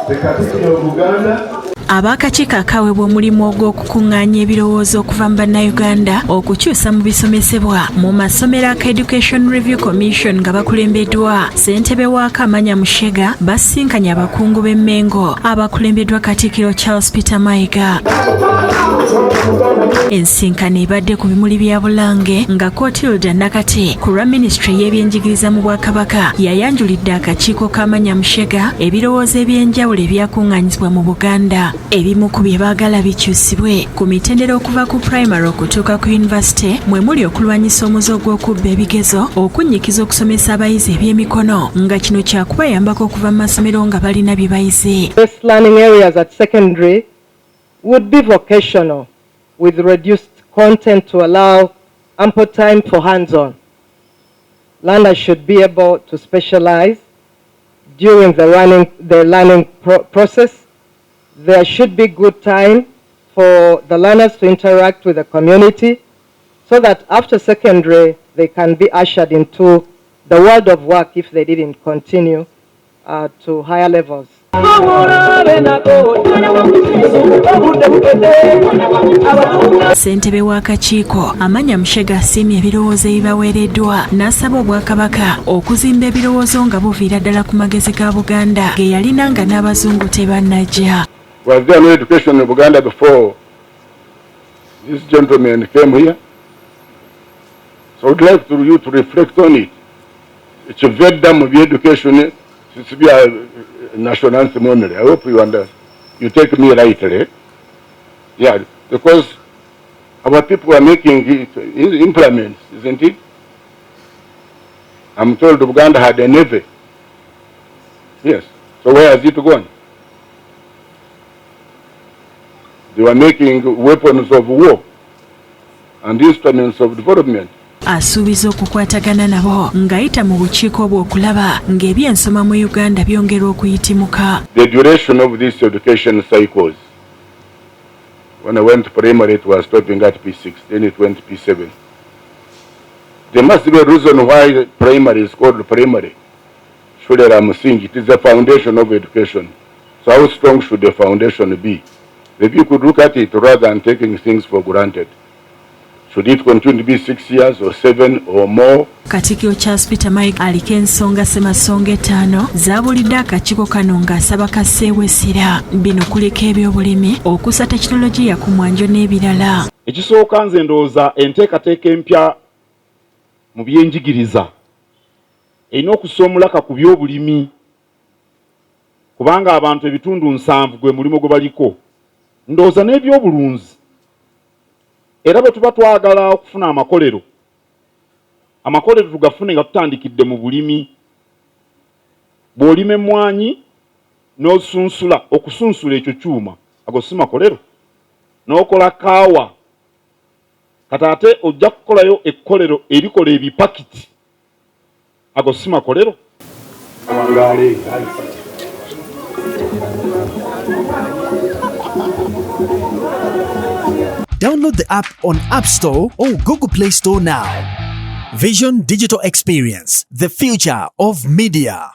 the Katikkiro of Buganda. Abakakiiko akaweebwa omulimu ogw'okukungaanya ebirowoozo okuva mu bannayuganda okukyusa mu bisomesebwa mu masomero aka Education Review Commission nga bakulembeddwa ssentebe waako Amanya Mushega basinkanye abakungu b'Emmengo abakulembeddwa Katikkiro Charles Peter Mayiga. Ensinkano ebadde ku bimuli bya Bulange nga Kotilda Nakate ku lwa Ministry y'ebyenjigiriza mu Bwakabaka yayanjulidde akakiiko k'Amanya Mushega ebirowoozo eby'enjawulo ebyakungaanyizibwa mu Buganda. Ebimu ku bye baagala bikyusibwe ku mitendera okuva ku primary okutuuka ku university mwe muli okulwanyisa omuze ogw'okubba ebigezo okunnyikiza okusomesa abayizi eby'emikono nga kino kyakubayambako okuva mu masomero nga balina bye bayize. Best learning areas at secondary would be vocational with reduced content to allow ample time for hands-on. Learners should be able to specialize during the learning process. There should be good time for the learners to interact with the community so that after secondary they can be ushered into the world of work if they didn't continue to higher levels. Ssentebe w'akakiiko Amanya Mushega asiimye ebirowoozo ebibaweereddwa n'asaba Obwakabaka okuzimba ebirowoozo nga buviira ddala ku magezi ga Buganda ge yalina nga n'abazungu tebannajja. Was there no education in Buganda before this gentleman came here? So I would like you to reflect on it. It's a very damn of education. It's be a national anthem only. I hope you understand. You take me rightly. Yeah, because our people are making implements, isn't it? I'm told Buganda had a navy. Yes. So where has it gone? They were making weapons of war and instruments of development. Asuubiza okukwatagana nabo ng'ayita mu bukiiko bw'okulaba ng'ebyensoma mu Uganda byongera okuyitimuka. The duration of these education cycles. When I went to primary, it was stopping at P6, then it went to P7. There must be a reason why primary is called primary. Surely I'm saying it is the foundation of education. So how strong should the foundation be? Maybe you could look at it rather than taking things for granted. Should it continue to be 6 years or 7 or more? Katikkiro Charles Peter Mayiga aliko ensonga ssemasonga 5 zaabulidde akakiiko kano ng'asaba kasseewesera bino kuliko ebyobulimi okussa tekinologiya ku mwanjo n'ebirala. Ekisooka nze ndowooza enteekateeka empya mu byenjigiriza erina okussa omulaka ku byobulimi kubanga abantu ebitundu 7 gwe mulimo gwe baliko. Ndowooza n'ebyobulunzi era bwe tuba twagala okufuna amakolero tugafune nga tutandikidde mu bulimi. Bw'olima emmwanyi n'osunsula okusunsula ekyo kyuma ago si makolero n'okola kaawa kati ate ojja kukolayo ekkolero erikola ebipakiti ago si makolero. Download the app on App Store or Google Play Store now. Vision Digital Experience, the future of media.